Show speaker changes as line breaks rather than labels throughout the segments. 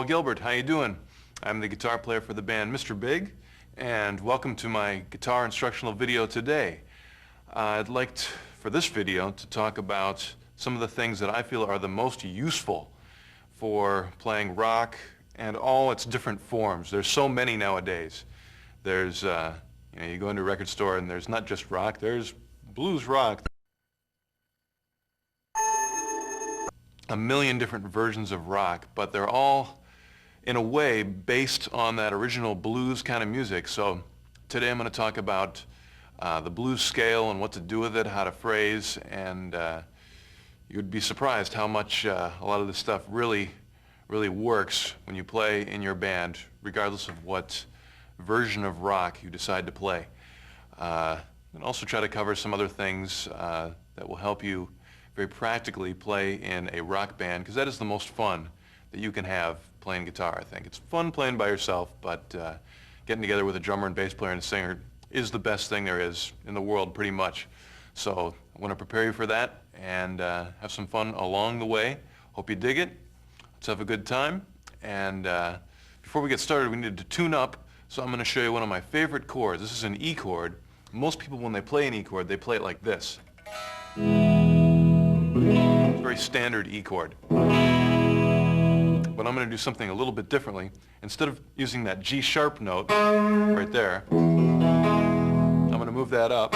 Paul Gilbert. How you doing? I'm the guitar player for the band Mr. Big, and welcome to my guitar instructional video today. I'd like for this video to talk about some of the things that I feel are the most useful for playing rock and all its different forms. There's so many nowadays. There's, you go into a record store and there's not just rock, there's blues rock. A million different versions of rock, but they're all, in a way, based on that original blues kind of music. So today I'm going to talk about the blues scale and what to do with it, how to phrase, and you'd be surprised how much a lot of this stuff really works when you play in your band, regardless of what version of rock you decide to play. And also try to cover some other things that will help you very practically play in a rock band, because that is the most fun that you can have playing guitar, I think. It's fun playing by yourself, but getting together with a drummer and bass player and a singer is the best thing there is in the world, pretty much. So I want to prepare you for that and have some fun along the way. Hope you dig it. Let's have a good time. And before we get started, we need to tune up, so I'm going to show you one of my favorite chords. This is an E chord. Most people, when they play an E chord, they play it like this. It's a very standard E chord. But I'm going to do something a little bit differently. Instead of using that G sharp note right there, I'm going to move that up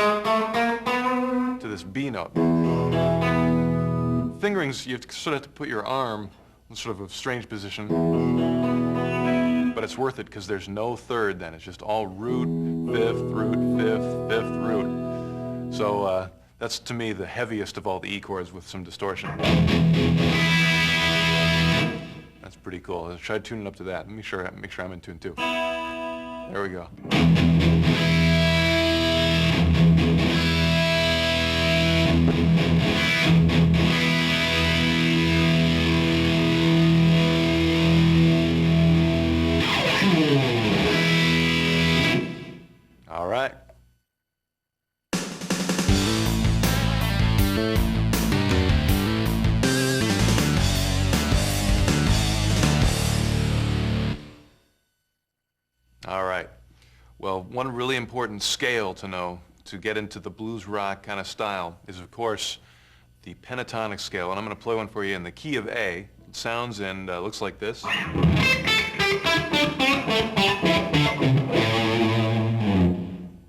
to this B note. Fingerings, you sort of have to put your arm in sort of a strange position, but it's worth it because there's no third then. It's just all root, fifth, root, fifth, fifth, root. So that's, to me, the heaviest of all the E chords with some distortion. That's pretty cool. Let's try tuning up to that. Make sure I'm in tune too. There we go. All right. All right. Well, one really important scale to know to get into the blues rock kind of style is, of course, the pentatonic scale. And I'm going to play one for you in the key of A. It sounds and looks like this.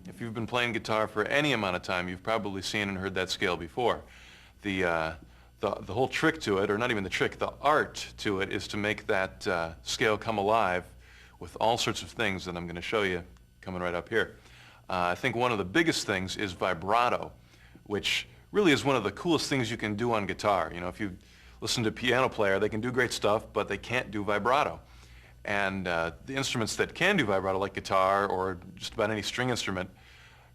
If you've been playing guitar for any amount of time, you've probably seen and heard that scale before. The whole trick to it, or not even the trick, the art to it, is to make that scale come alive with all sorts of things that I'm going to show you coming right up here. I think one of the biggest things is vibrato, which really is one of the coolest things you can do on guitar. You know, if you listen to a piano player, they can do great stuff, but they can't do vibrato. And the instruments that can do vibrato, like guitar or just about any string instrument,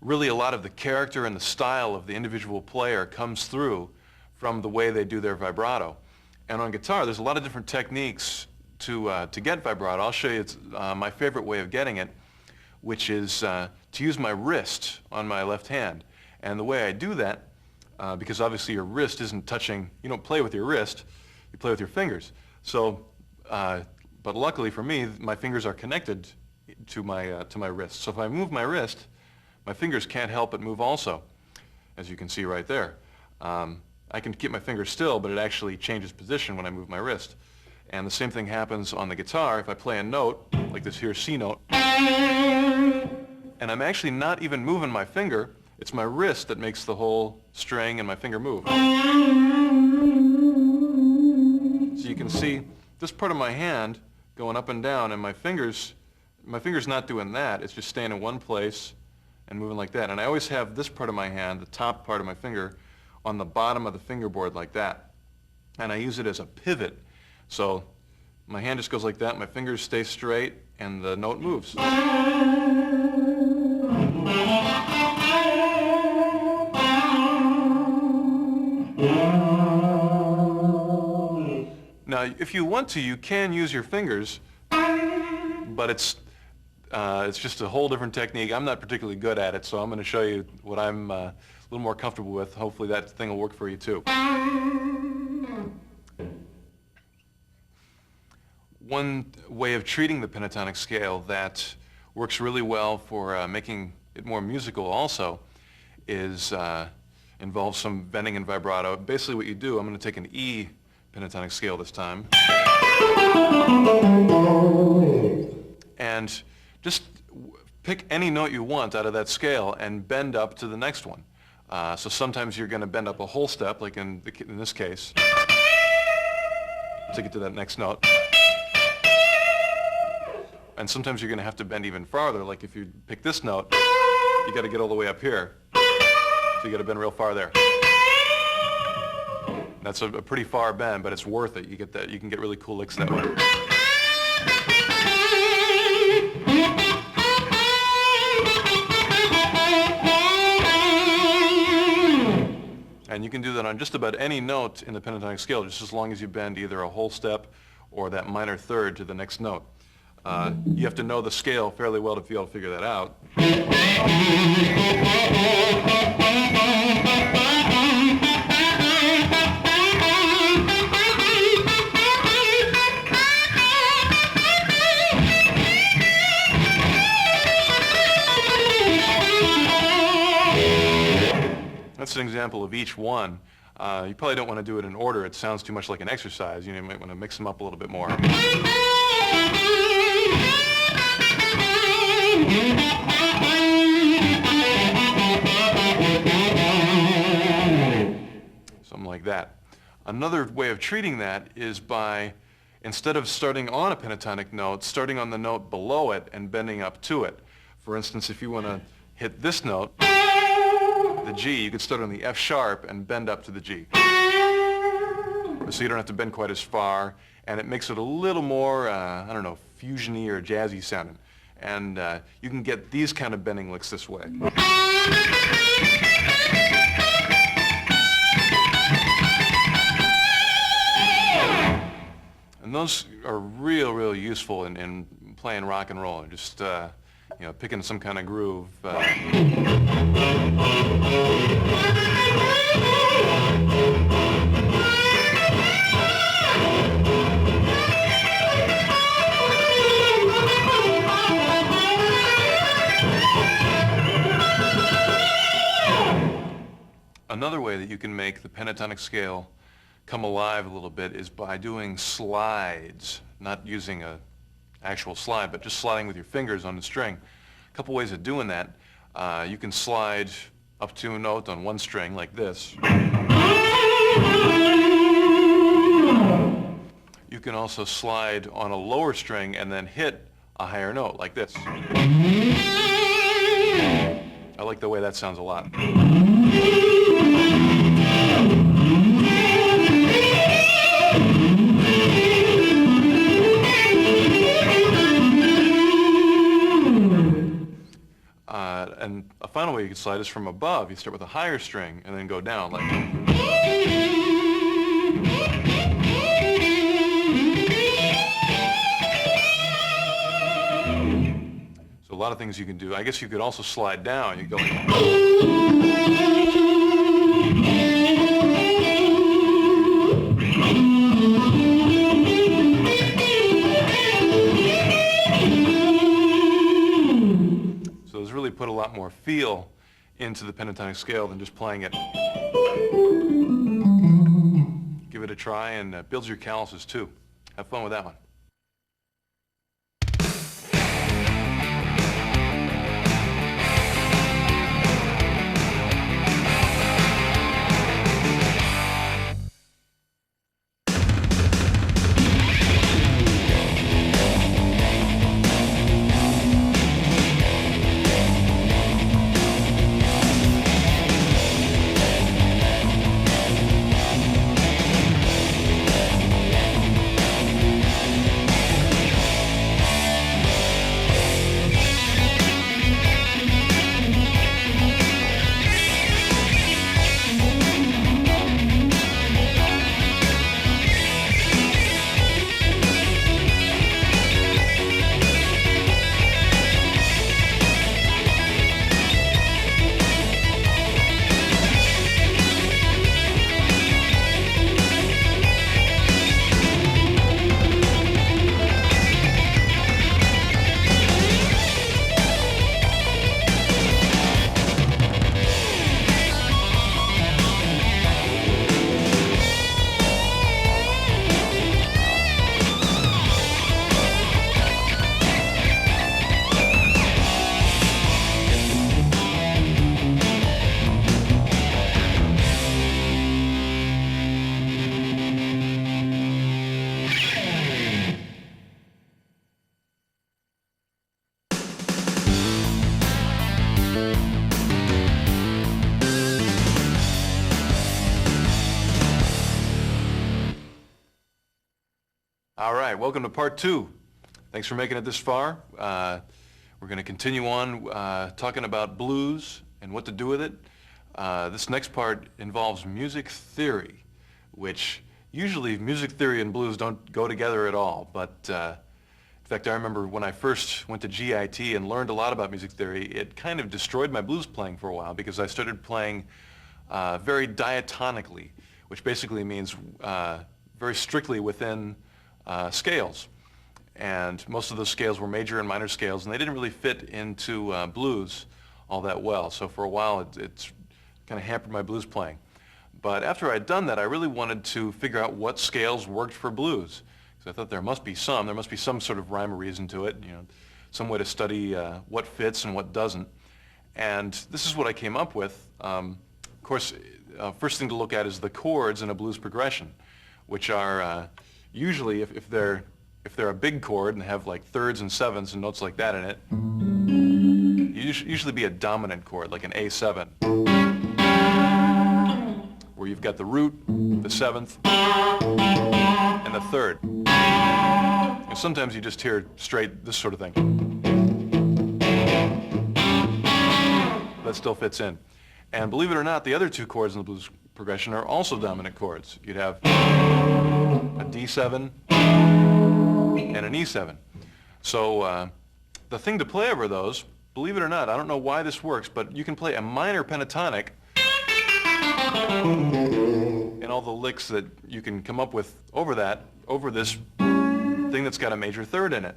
really a lot of the character and the style of the individual player comes through from the way they do their vibrato. And on guitar, there's a lot of different techniques to get vibrato. I'll show you my favorite way of getting it, which is to use my wrist on my left hand. And the way I do that, because obviously your wrist isn't touching, you don't play with your wrist, you play with your fingers. So, but luckily for me, my fingers are connected to my wrist. So if I move my wrist, my fingers can't help but move also, as you can see right there. I can keep my fingers still, but it actually changes position when I move my wrist. And the same thing happens on the guitar. If I play a note, like this here C note, and I'm actually not even moving my finger, it's my wrist that makes the whole string and my finger move. So you can see this part of my hand going up and down, and my finger's not doing that. It's just staying in one place and moving like that. And I always have this part of my hand, the top part of my finger, on the bottom of the fingerboard like that. And I use it as a pivot. So my hand just goes like that, my fingers stay straight, and the note moves. Now, if you want to, you can use your fingers, but it's just a whole different technique. I'm not particularly good at it, so I'm going to show you what I'm a little more comfortable with. Hopefully that thing will work for you too. One way of treating the pentatonic scale that works really well for making it more musical also is involves some bending and vibrato. Basically what you do, I'm going to take an E pentatonic scale this time, and just pick any note you want out of that scale and bend up to the next one. So sometimes you're going to bend up a whole step, like in this case, to get to that next note. And sometimes you're going to have to bend even farther, like if you pick this note, you got to get all the way up here. So you got to bend real far there. That's a pretty far bend, but it's worth it. You get that. You can get really cool licks that way. And you can do that on just about any note in the pentatonic scale, just as long as you bend either a whole step or that minor third to the next note. You have to know the scale fairly well to be able to figure that out. That's an example of each one. You probably don't want to do it in order. It sounds too much like an exercise. You might want to mix them up a little bit more. Something like that. Another way of treating that is by, instead of starting on a pentatonic note, starting on the note below it and bending up to it. For instance, if you want to hit this note, the G, you could start on the F sharp and bend up to the G. So you don't have to bend quite as far, and it makes it a little more, I don't know, fusiony or jazzy sounding. And you can get these kind of bending licks this way. And those are real useful in playing rock and roll. Just picking some kind of groove. Another way that you can make the pentatonic scale come alive a little bit is by doing slides, not using an actual slide, but just sliding with your fingers on the string. A couple ways of doing that. You can slide up to a note on one string like this. You can also slide on a lower string and then hit a higher note like this. I like the way that sounds a lot. And a final way you can slide is from above. You start with a higher string and then go down like that. So a lot of things you can do. I guess you could also slide down. You go like really put a lot more feel into the pentatonic scale than just playing it. Give it a try, and builds your calluses too. Have fun with that one. All right, welcome to part 2. Thanks for making it this far. We're going to continue on talking about blues and what to do with it. This next part involves music theory, which usually music theory and blues don't go together at all. But in fact, I remember when I first went to G.I.T. and learned a lot about music theory, it kind of destroyed my blues playing for a while because I started playing very diatonically, which basically means very strictly within scales. And most of those scales were major and minor scales, and they didn't really fit into blues all that well. So for a while, it's kind of hampered my blues playing. But after I'd done that, I really wanted to figure out what scales worked for blues. Because I thought there must be some sort of rhyme or reason to it, some way to study what fits and what doesn't. And this is what I came up with. Of course, first thing to look at is the chords in a blues progression, which are usually, if they're a big chord and have like thirds and sevenths and notes like that in it, usually be a dominant chord, like an A7, where you've got the root, the seventh, and the third. And sometimes you just hear straight this sort of thing. That still fits in. And believe it or not, the other two chords in the blues progression are also dominant chords. You'd have a D7 and an E7. So the thing to play over those, believe it or not, I don't know why this works, but you can play a minor pentatonic and all the licks that you can come up with over this thing that's got a major third in it.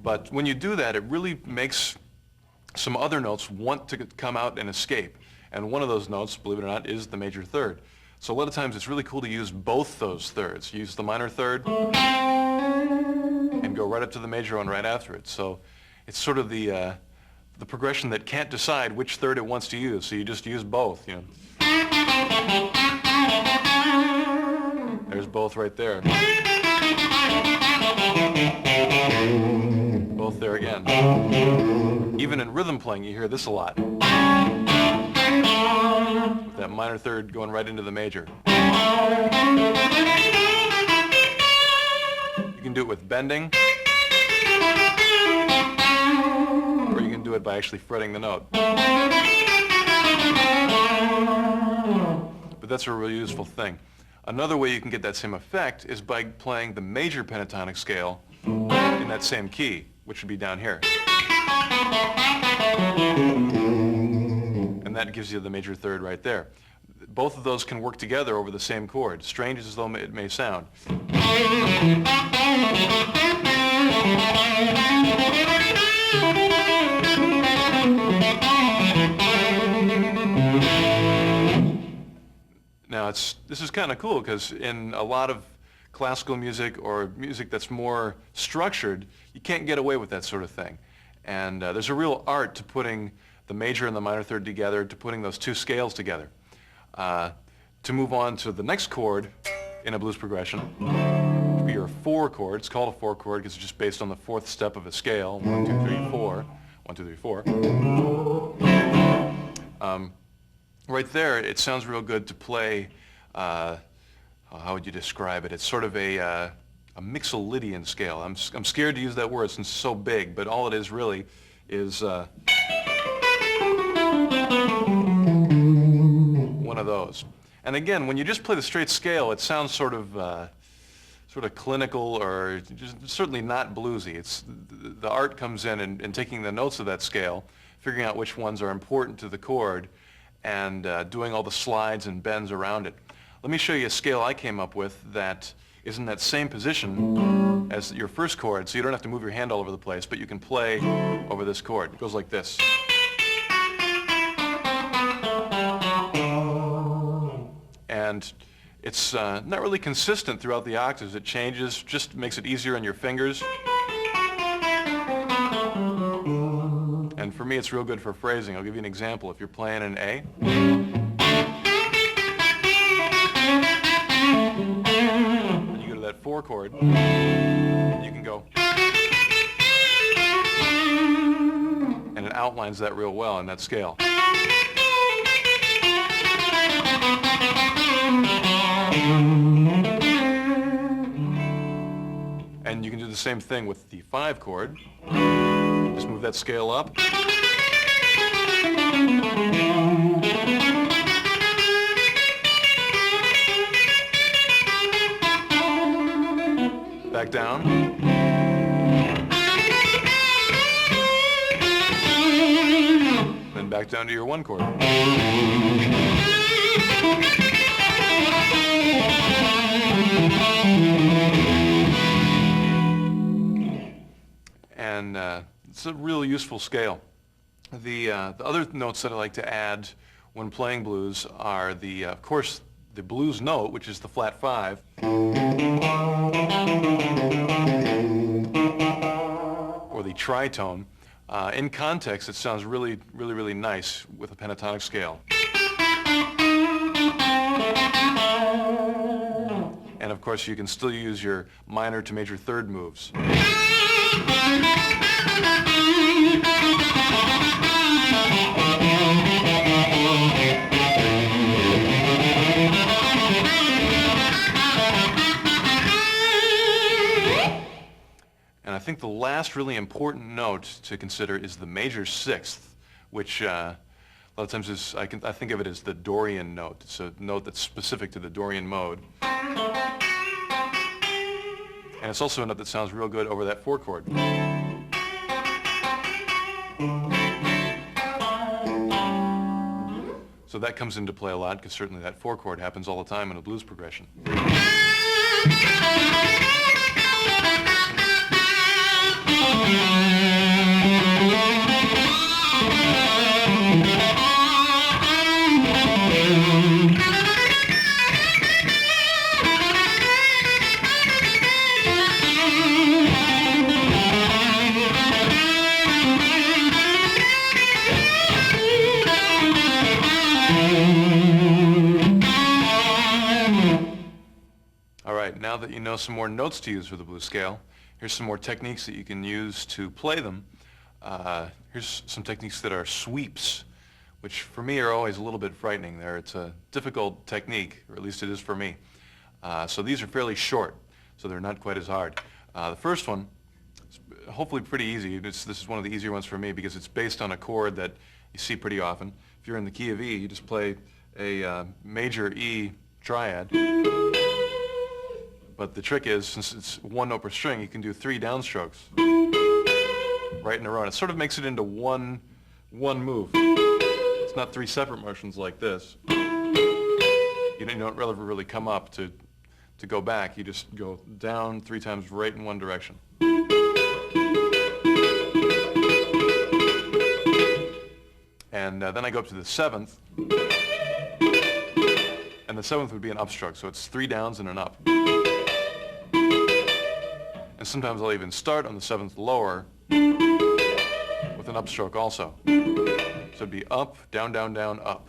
But when you do that, it really makes some other notes want to come out and escape. And one of those notes, believe it or not, is the major third. So a lot of times it's really cool to use both those thirds. Use the minor third and go right up to the major one right after it. So it's sort of the progression that can't decide which third it wants to use. So you just use both. There's both right there. Both there again. Even in rhythm playing, you hear this a lot. With that minor third going right into the major. You can do it with bending, or you can do it by actually fretting the note. But that's a really useful thing. Another way you can get that same effect is by playing the major pentatonic scale in that same key, which would be down here. And that gives you the major third right there. Both of those can work together over the same chord, strange as though it may sound. Now this is kind of cool because in a lot of classical music or music that's more structured, you can't get away with that sort of thing. And there's a real art to putting the major and the minor third together, to putting those two scales together. To move on to the next chord in a blues progression, which would be your 4 chord. It's called a 4 chord because it's just based on the 4th step of a scale. 1, 2, 3, 4. 1, 2, 3, 4. Right there, it sounds real good to play, how would you describe it? It's sort of a Mixolydian scale. I'm scared to use that word since it's so big, but all it is really is one of those. And again, when you just play the straight scale, it sounds sort of clinical, or just certainly not bluesy. It's the art comes in taking the notes of that scale, figuring out which ones are important to the chord, and doing all the slides and bends around it. Let me show you a scale I came up with that is in that same position as your first chord, so you don't have to move your hand all over the place, but you can play over this chord. It goes like this. And it's not really consistent throughout the octaves. It changes, just makes it easier on your fingers. And for me, it's real good for phrasing. I'll give you an example. If you're playing an A, and you go to that 4 chord, you can go, and it outlines that real well in that scale. same thing with the 5 chord. Just move that scale up. Back down. Then back down to your 1 chord. And it's a real useful scale. The other notes that I like to add when playing blues are of course, the blues note, which is the flat 5, or the tritone. In context, it sounds really, really, really nice with a pentatonic scale. And of course, you can still use your minor to major third moves. And I think the last really important note to consider is the major 6th, which a lot of times I think of it as the Dorian note. It's a note that's specific to the Dorian mode. And it's also a note that sounds real good over that 4 chord. So that comes into play a lot, because certainly that 4 chord happens all the time in a blues progression. Now that you know some more notes to use for the blues scale, here's some more techniques that you can use to play them. Here's some techniques that are sweeps, which for me are always a little bit frightening. It's a difficult technique, or at least it is for me. So these are fairly short, so they're not quite as hard. The first one is hopefully pretty easy. This is one of the easier ones for me because it's based on a chord that you see pretty often. If you're in the key of E, you just play a major E triad. But the trick is, since it's 1 note per string, you can do 3 downstrokes right in a row. And it sort of makes it into one move. It's not 3 separate motions like this. You don't really come up to go back. You just go down 3 times right in one direction. And then I go up to the 7th. And the 7th would be an upstroke, so it's 3 downs and an up. And sometimes I'll even start on the 7th lower with an upstroke also. So it'd be up, down, down, down, up.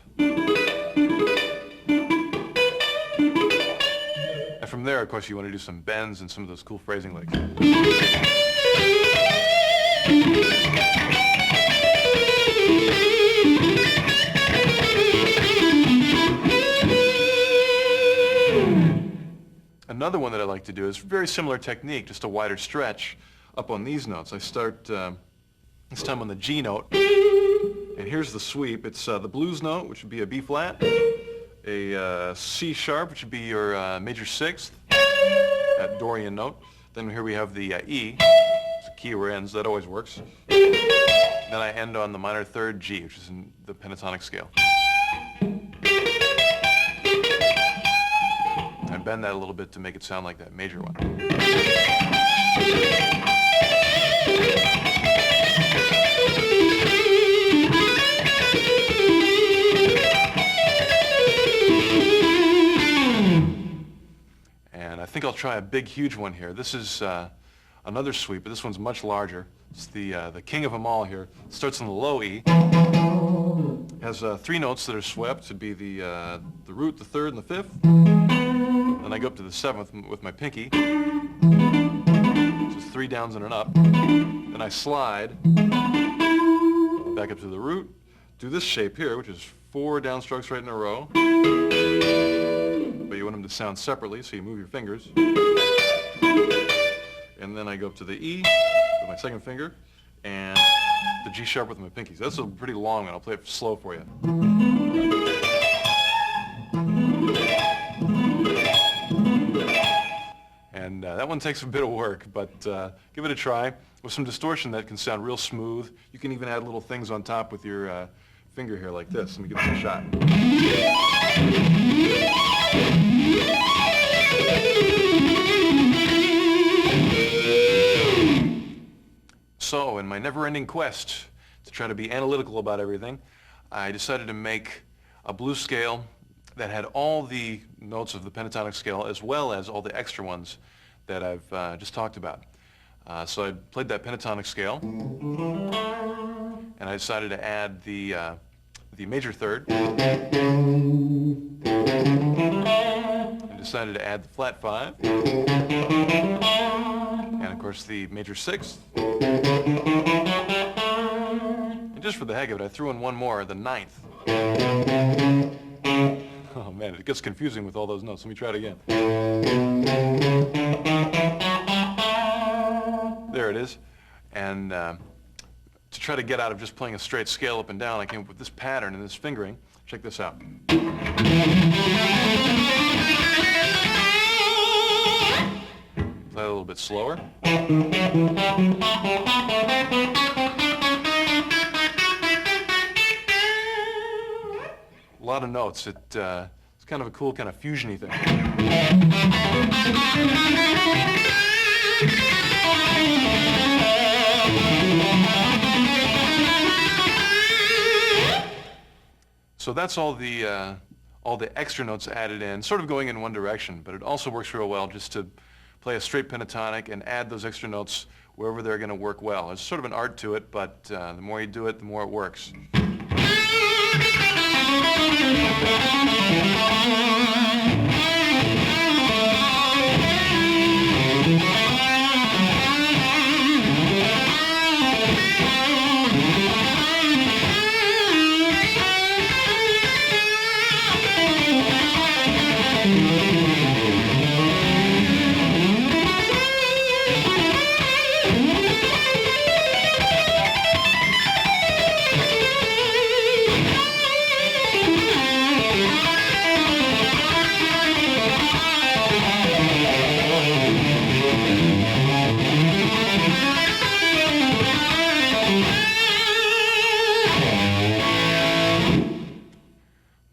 And from there, of course, you want to do some bends and some of those cool phrasing licks. Another one that I like to do is a very similar technique, just a wider stretch up on these notes. I start this time on the G note, and here's the sweep. It's the blues note, which would be a B flat, a C sharp, which would be your major 6th, that Dorian note. Then here we have the E, it's a key where it ends, that always works. Then I end on the minor 3rd G, which is in the pentatonic scale. And bend that a little bit to make it sound like that major one. And I think I'll try a big, huge one here. This is another sweep, but this one's much larger. It's the king of them all here. It starts on the low E. Has 3 notes that are swept. It'd be the root, the 3rd, and the 5th. Then I go up to the 7th with my pinky. So it's 3 downs and an up. Then I slide back up to the root. Do this shape here, which is 4 downstrokes right in a row. But you want them to sound separately, so you move your fingers. And and then I go up to the E with my second finger, and the G sharp with my pinkies. That's a pretty long one. I'll play it slow for you. And that one takes a bit of work, but give it a try. With some distortion, that can sound real smooth. You can even add little things on top with your finger here like this. Let me give this a shot. So, in my never-ending quest to try to be analytical about everything, I decided to make a blues scale that had all the notes of the pentatonic scale as well as all the extra ones that I've just talked about. So I played that pentatonic scale, and I decided to add the major third, and decided to add the flat 5, and of course the major 6th. And just for the heck of it, I threw in one more, the 9th. Oh man, it gets confusing with all those notes. Let me try it again. There it is. And to try to get out of just playing a straight scale up and down, I came up with this pattern and this fingering. Check this out. Play a little bit slower. A lot of notes. It's kind of a cool, kind of fusion-y thing. So that's all the extra notes added in, sort of going in one direction, but it also works real well just to play a straight pentatonic and add those extra notes wherever they're going to work well. There's sort of an art to it, but the more you do it, the more it works.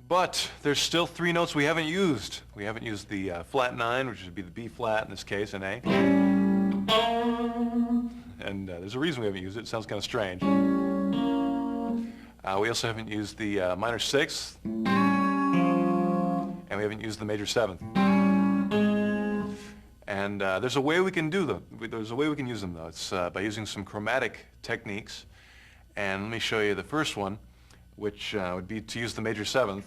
But there's still 3 notes we haven't used. We haven't used the flat 9, which would be the B flat in this case, and A. And there's a reason we haven't used it. It sounds kind of strange. We also haven't used the minor 6th, and we haven't used the major 7th. And there's a way we can do them. There's a way we can use them, though. It's by using some chromatic techniques. And let me show you the first one, which would be to use the major 7th.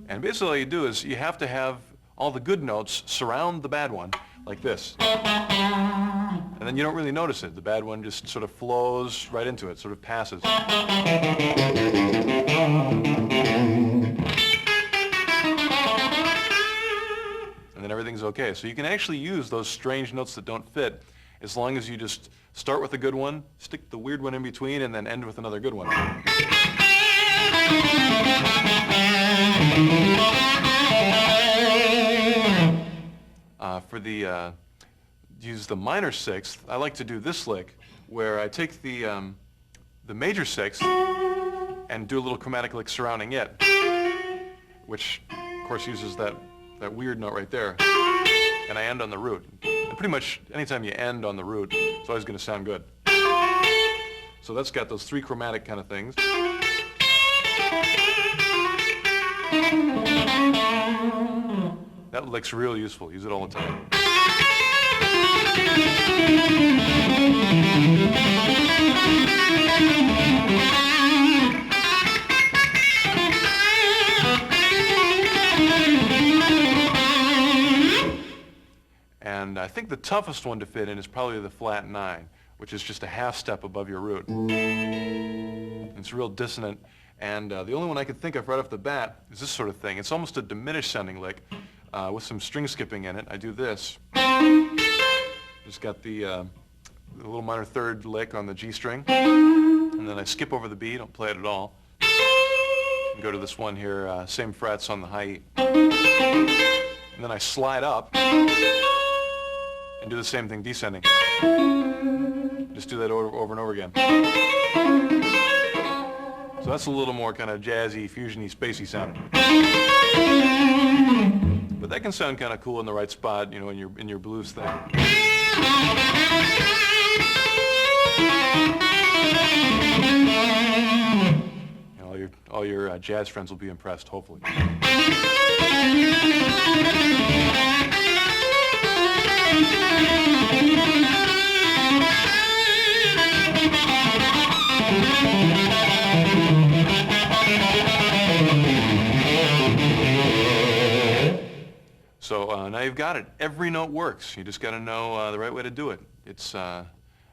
And basically all you do is you have to have all the good notes surround the bad one, like this. And then you don't really notice it. The bad one just sort of flows right into it, sort of passes. And then everything's okay. So you can actually use those strange notes that don't fit as long as you just start with a good one, stick the weird one in between, and then end with another good one. For the use the minor 6th, I like to do this lick, where I take the major 6th and do a little chromatic lick surrounding it, which of course uses that weird note right there, and I end on the root. And pretty much anytime you end on the root, it's always going to sound good. So that's got those 3 chromatic kind of things. That lick's real useful. Use it all the time. And I think the toughest one to fit in is probably the flat 9, which is just a half step above your root. It's real dissonant, and the only one I could think of right off the bat is this sort of thing. It's almost a diminished sounding lick with some string skipping in it. I do this. There's Just got the little minor third lick on the G string, and then I skip over the B, don't play it at all. And go to this one here, same frets on the high E. And then I slide up and do the same thing descending. Just do that over and over again. So that's a little more kind of jazzy, fusiony, spacey sounding. But that can sound kind of cool in the right spot, you know, in your blues thing. You know, all your jazz friends will be impressed, hopefully. So now you've got it. Every note works. You just got to know the right way to do it. It's an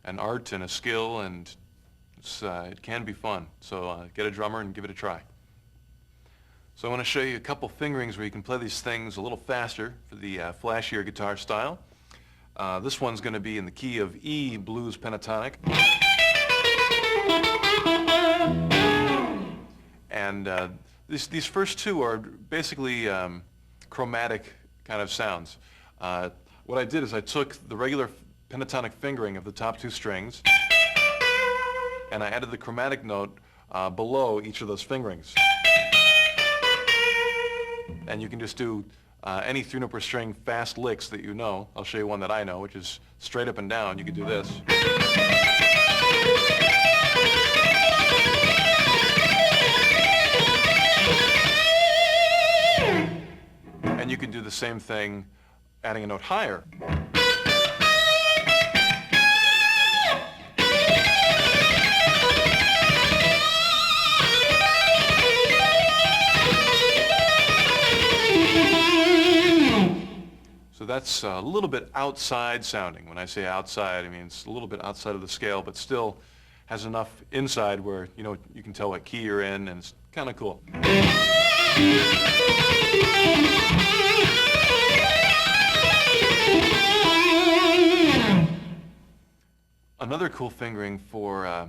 art and a skill, and it can be fun. So get a drummer and give it a try. So I want to show you a couple fingerings where you can play these things a little faster for the flashier guitar style. This one's going to be in the key of E blues pentatonic. And these first two are basically chromatic kind of sounds. What I did is I took the regular pentatonic fingering of the top two strings and I added the chromatic note below each of those fingerings. And you can just do any 3-note per string fast licks that you know. I'll show you one that I know, which is straight up and down. You can do this. And you can do the same thing adding a note higher. So that's a little bit outside sounding. When I say outside, I mean it's a little bit outside of the scale, but still has enough inside where, you know, you can tell what key you're in, and it's kind of cool. Another cool fingering for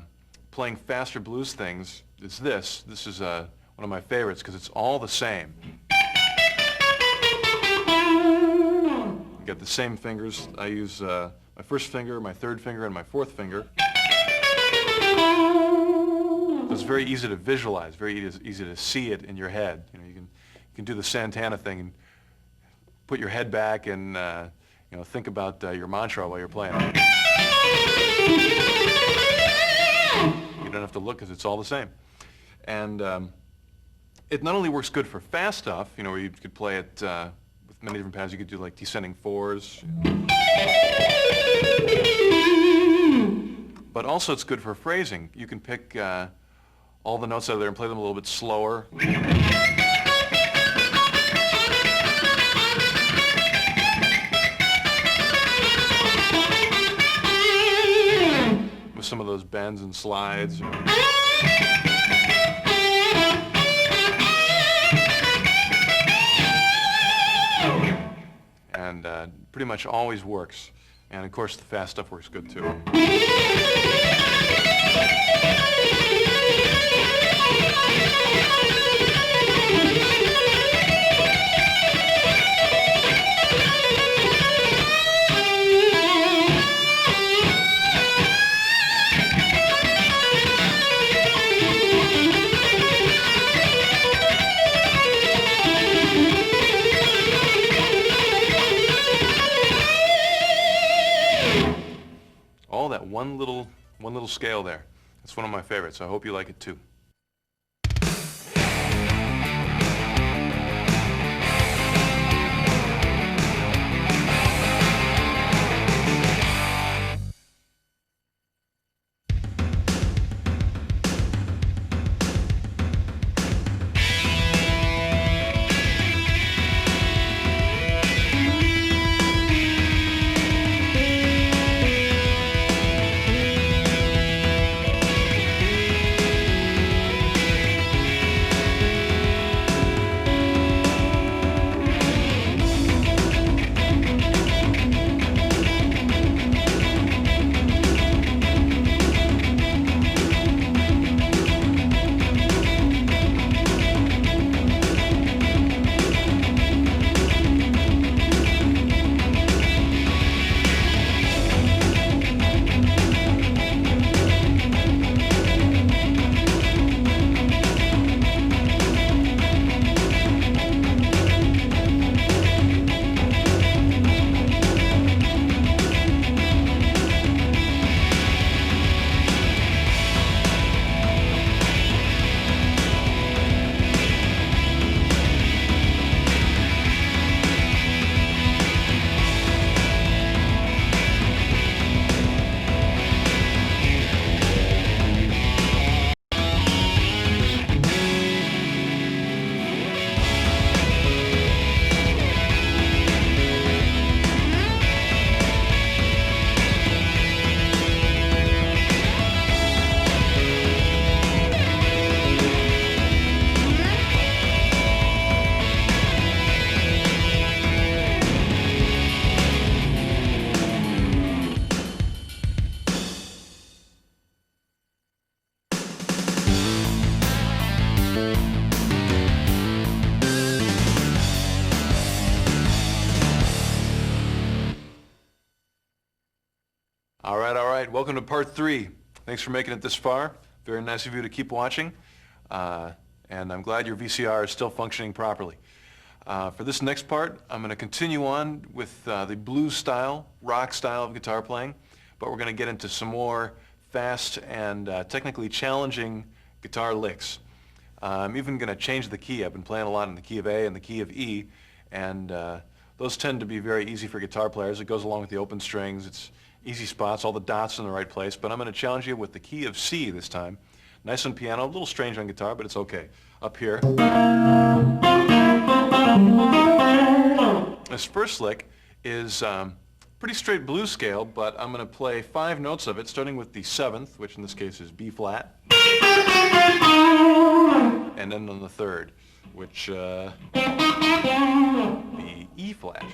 playing faster blues things is this. This is one of my favorites because it's all the same. You got the same fingers. I use my first finger, my third finger, and my fourth finger. So it's very easy to visualize, very easy to see it in your head. You know, you can do the Santana thing and put your head back and you know, think about your mantra while you're playing. You don't have to look because it's all the same. And it not only works good for fast stuff, you know, where you could play it with many different patterns. You could do like descending fours. But also it's good for phrasing. You can pick all the notes out of there and play them a little bit slower. With some of those bends and slides. And pretty much always works. And of course the fast stuff works good too. All that one little scale there. It's one of my favorites. I hope you like it too. part 3. Thanks for making it this far. Very nice of you to keep watching. And I'm glad your VCR is still functioning properly. For this next part, I'm going to continue on with the blues style, rock style of guitar playing, but we're going to get into some more fast and technically challenging guitar licks. I'm even going to change the key. I've been playing a lot in the key of A and the key of E, and those tend to be very easy for guitar players. It goes along with the open strings. It's easy spots, all the dots in the right place, but I'm going to challenge you with the key of C this time. Nice on piano, a little strange on guitar, but it's okay. Up here. This first lick is pretty straight blues scale, but I'm going to play 5 notes of it, starting with the 7th, which in this case is B flat, and then on the 3rd, which be E flat.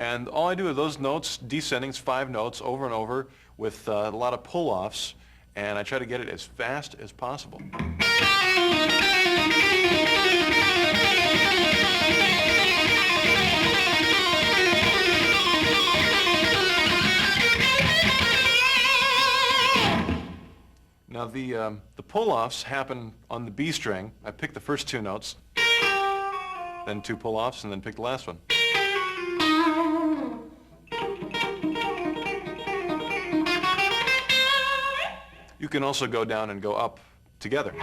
And all I do with those notes, descendings, 5 notes over and over with a lot of pull-offs, and I try to get it as fast as possible. Now the pull-offs happen on the B string. I pick the first 2 notes, then 2 pull-offs, and then pick the last one. You can also go down and go up together.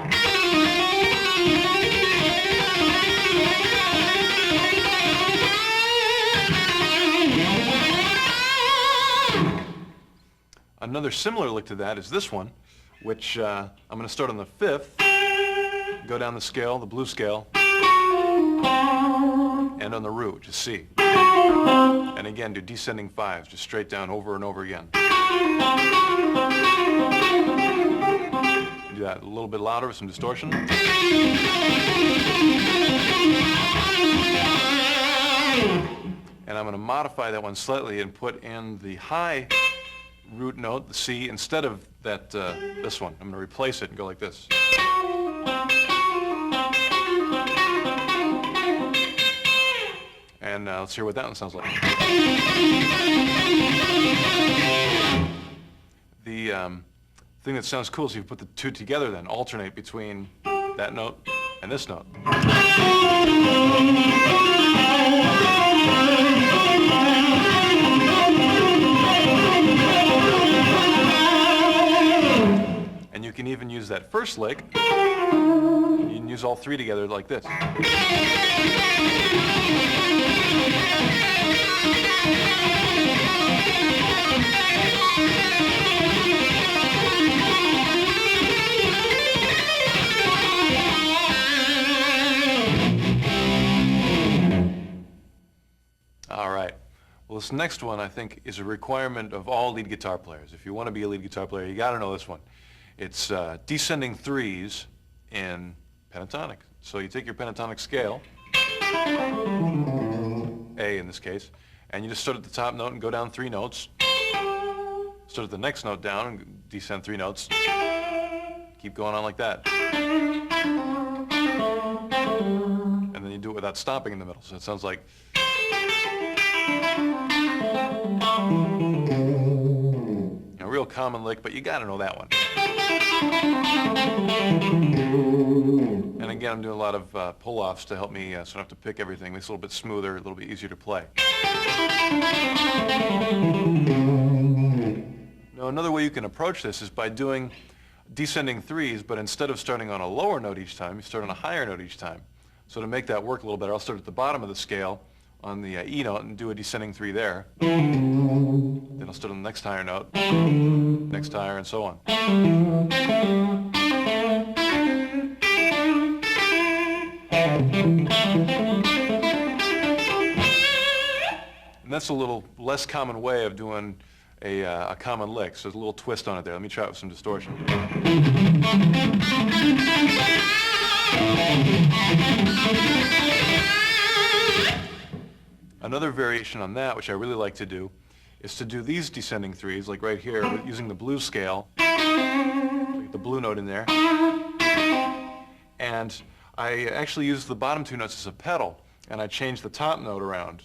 Another similar lick to that is this one, which I'm going to start on the 5th, go down the scale, the blues scale, and on the root, which is C. And again, do descending 5s, just straight down over and over again. Do that a little bit louder with some distortion. And I'm going to modify that one slightly and put in the high root note, the C, instead of that this one. I'm going to replace it and go like this. And let's hear what that one sounds like. The thing that sounds cool is if you put the 2 together, then alternate between that note and this note. And you can even use that first lick. You can use all 3 together like this. All right. Well, this next one, I think, is a requirement of all lead guitar players. If you want to be a lead guitar player, you got to know this one. It's descending 3s in pentatonic. So you take your pentatonic scale, A in this case, and you just start at the top note and go down 3 notes. Start at the next note down and descend 3 notes. Keep going on like that. And then you do it without stopping in the middle. So it sounds like... A real common lick, but you got to know that one. And again, I'm doing a lot of pull-offs to help me so I don't have to pick everything. Makes it a little bit smoother, a little bit easier to play. Now, another way you can approach this is by doing descending 3s, but instead of starting on a lower note each time, you start on a higher note each time. So to make that work a little better, I'll start at the bottom of the scale on the E note and do a descending 3 there. Then I'll start on the next higher note, next higher, and so on. And that's a little less common way of doing a common lick, so there's a little twist on it there. Let me try it with some distortion. Another variation on that, which I really like to do, is to do these descending 3s, like right here, using the blues scale, the blue note in there, and I actually use the bottom 2 notes as a pedal, and I change the top note around.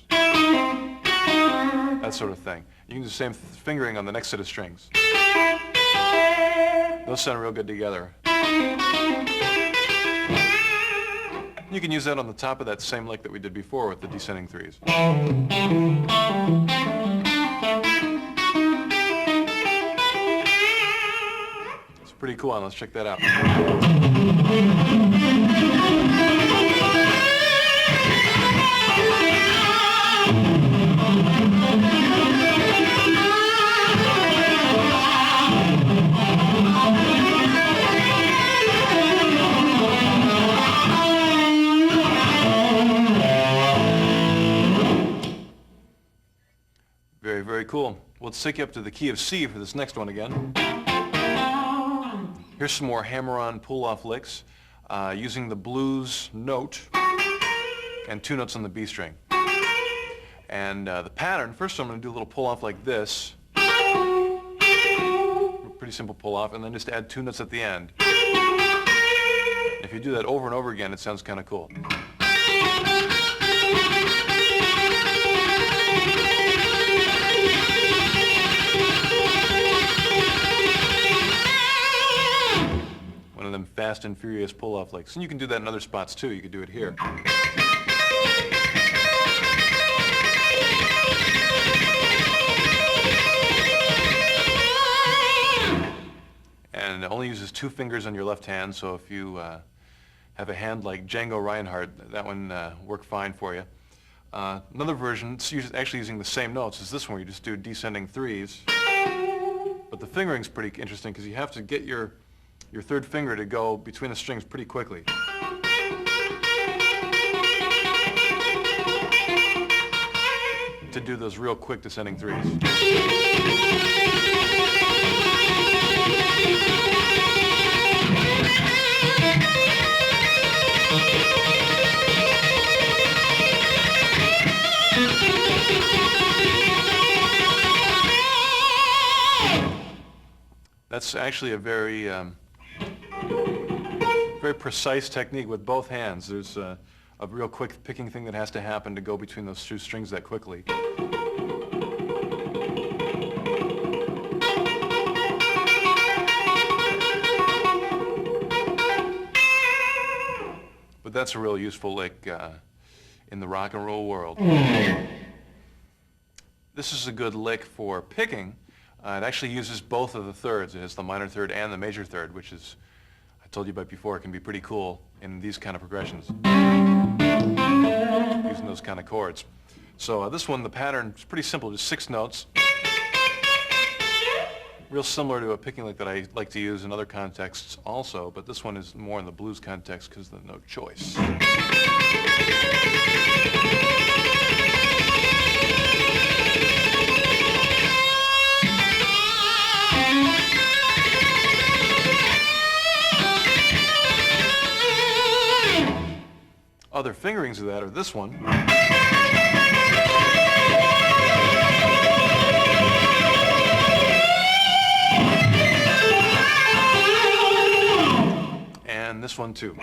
that sort of thing. You can do the same fingering on the next set of strings. Those sound real good together. You can use that on the top of that same lick that we did before with the descending threes. It's a pretty cool one. Let's check that out. Very, very cool. Well, let's take you up to the key of C for this next one again. Here's some more hammer-on pull-off licks using the blues note and 2 notes on the B string. And the pattern, first I'm going to do a little pull-off like this. Pretty simple pull-off, and then just add 2 notes at the end. If you do that over and over again, it sounds kind of cool. One of them fast and furious pull-off licks. And you can do that in other spots too. You could do it here. And it only uses 2 fingers on your left hand, so if you have a hand like Django Reinhardt, that one worked fine for you. Another version, it's actually using the same notes as this one, where you just do descending threes. But the fingering's pretty interesting because you have to get your third finger to go between the strings pretty quickly. To do those real quick descending threes. That's actually a very precise technique with both hands. There's a real quick picking thing that has to happen to go between those 2 strings that quickly. But that's a real useful lick in the rock and roll world. This is a good lick for picking. It actually uses both of the thirds. It has the minor third and the major third, which is, I told you about before, it can be pretty cool in these kind of progressions, using those kind of chords. So this one, the pattern is pretty simple, just 6 notes. Real similar to a picking lick that I like to use in other contexts also, but this one is more in the blues context because of the note choice. Other fingerings of that are this one. And this one too.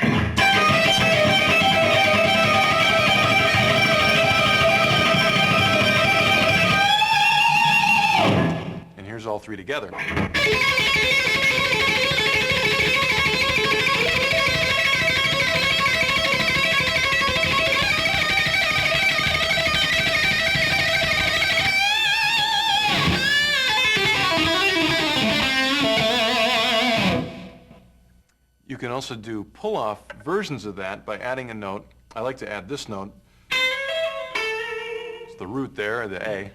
And here's all 3 together. You can also do pull-off versions of that by adding a note. I like to add this note. It's the root there, the A.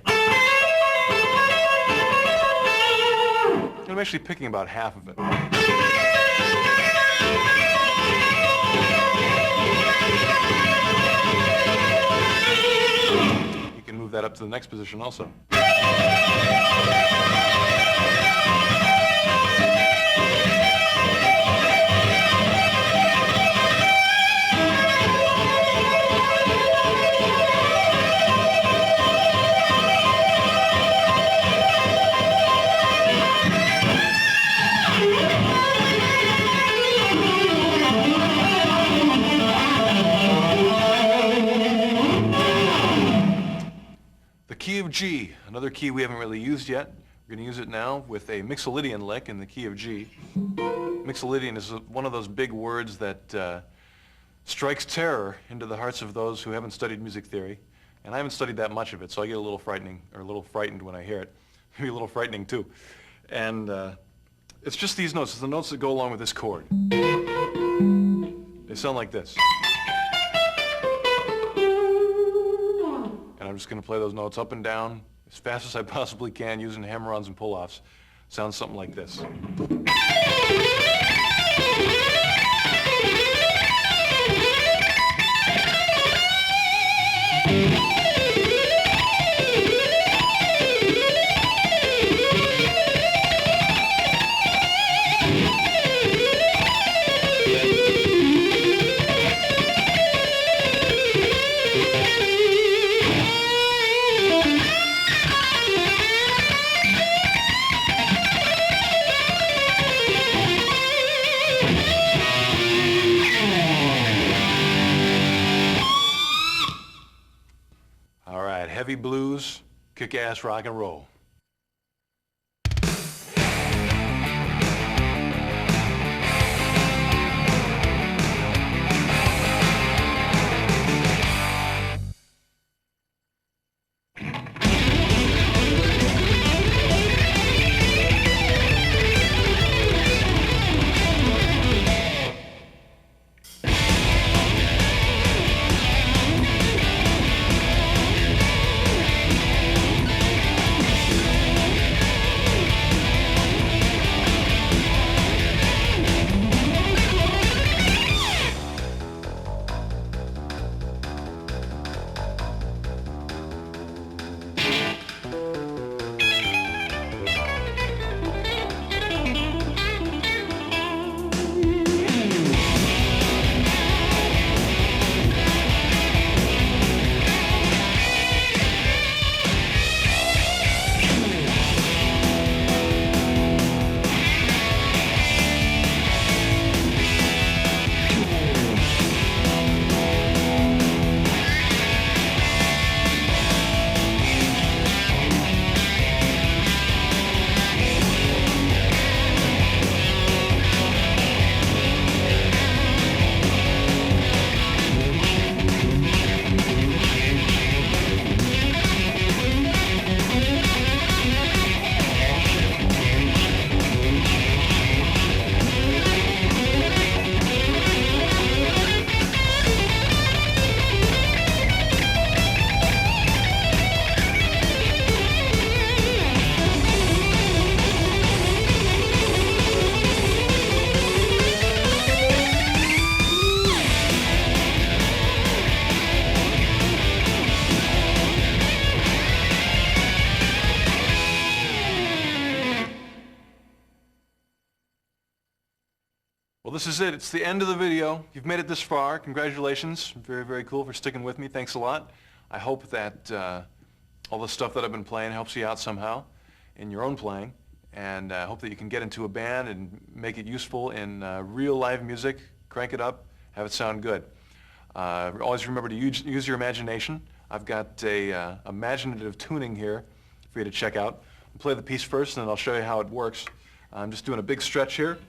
And I'm actually picking about half of it. You can move that up to the next position also. G, another key we haven't really used yet. We're going to use it now with a Mixolydian lick in the key of G. Mixolydian is one of those big words that strikes terror into the hearts of those who haven't studied music theory. And I haven't studied that much of it, so I get a little frightened when I hear it. Maybe a little frightening too. And it's just these notes. It's the notes that go along with this chord. They sound like this. And I'm just going to play those notes up and down as fast as I possibly can using hammer-ons and pull-offs. Sounds something like this. Heavy blues, kick-ass rock and roll. Well, this is it. It's the end of the video. You've made it this far. Congratulations. Very, very cool for sticking with me. Thanks a lot. I hope that all the stuff that I've been playing helps you out somehow in your own playing. And I hope that you can get into a band and make it useful in real live music. Crank it up. Have it sound good. Always remember to use your imagination. I've got a imaginative tuning here for you to check out. I'll play the piece first, and then I'll show you how it works. I'm just doing a big stretch here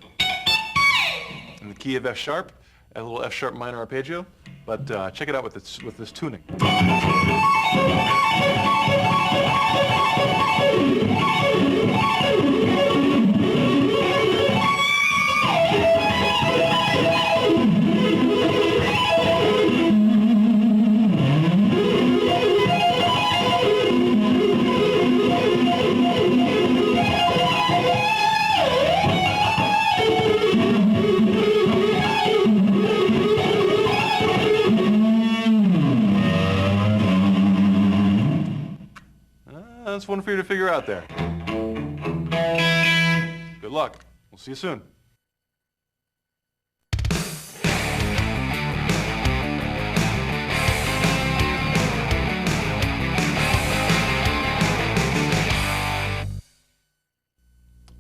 in the key of F sharp, a little F sharp minor arpeggio, but check it out with this tuning. That's one for you to figure out there. Good luck. We'll see you soon.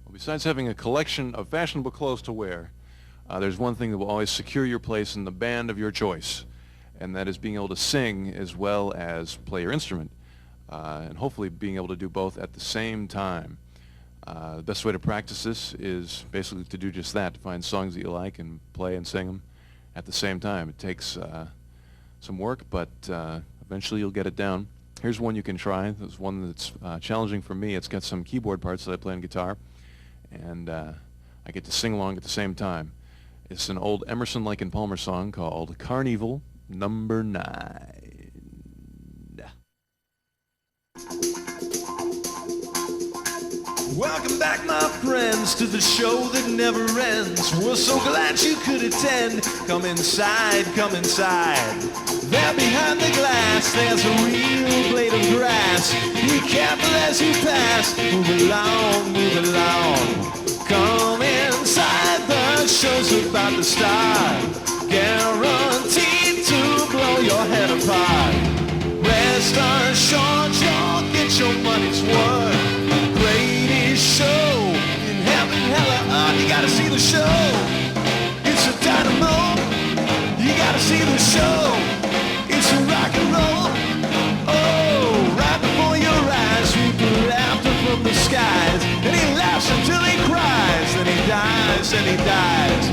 Well, besides having a collection of fashionable clothes to wear, there's one thing that will always secure your place in the band of your choice, and that is being able to sing as well as play your instrument. and hopefully being able to do both at the same time. The best way to practice this is basically to do just that, to find songs that you like and play and sing them at the same time. It takes some work, but eventually you'll get it down. Here's one you can try. There's one that's challenging for me. It's got some keyboard parts that I play on guitar, and I get to sing along at the same time. It's an old Emerson, Lake and Palmer song called Carnival Number 9.
Welcome back, my friends, to the show that never ends. We're so glad you could attend. Come inside, come inside. There behind the glass, there's a real blade of grass. Be careful as you pass. Move along, move along. Come inside, the show's about to start. Guaranteed to blow your head apart. Rest assured you'll get your money's worth. Show in heaven, hell or earth. You gotta see the show. It's a dynamo. You gotta see the show. It's a rock and roll. Oh, right before your eyes, we put laughter from the skies. And he laughs until he cries. Then he dies, and he dies.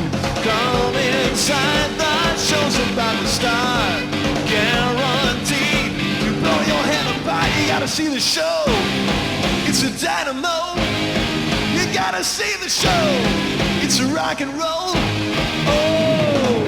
Come inside, the show's about to start. Guaranteed to blow your head apart. You gotta see the show. It's a dynamo. You gotta see the show. It's a rock and roll. Oh.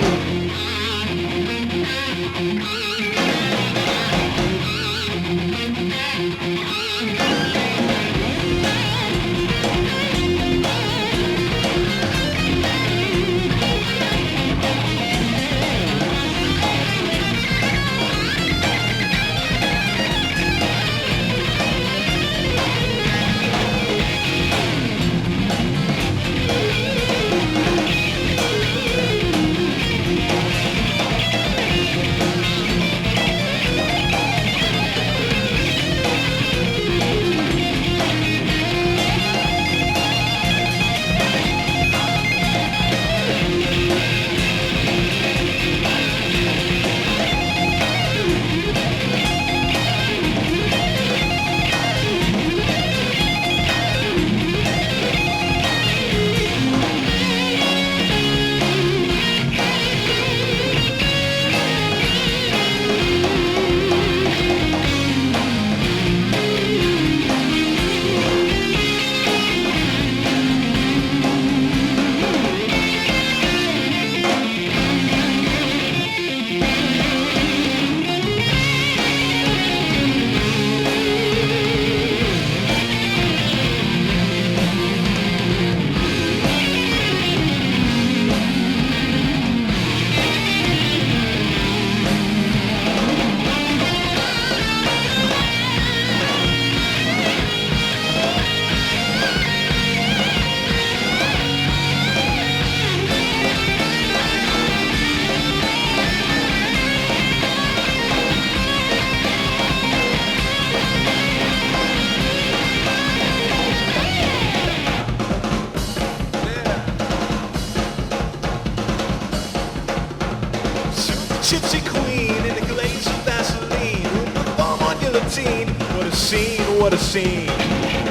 Gypsy queen in a glaze of Vaseline, who perform on guillotine. What a scene, what a scene.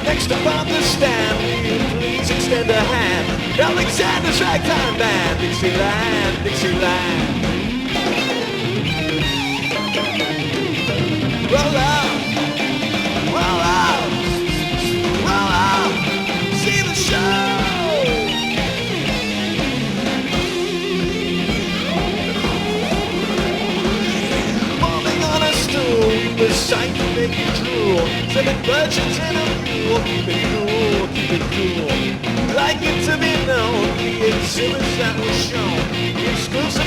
Next up on the stand, will you please extend a hand? Alexander's Ragtime Band, Dixieland, Dixieland. Roll out, roll out, roll out, see the show. The sight to make you drool. 7 virgins in a mule. Keep it cool, keep it cool. Like it to be known, the exhibits that were shown. Exclusive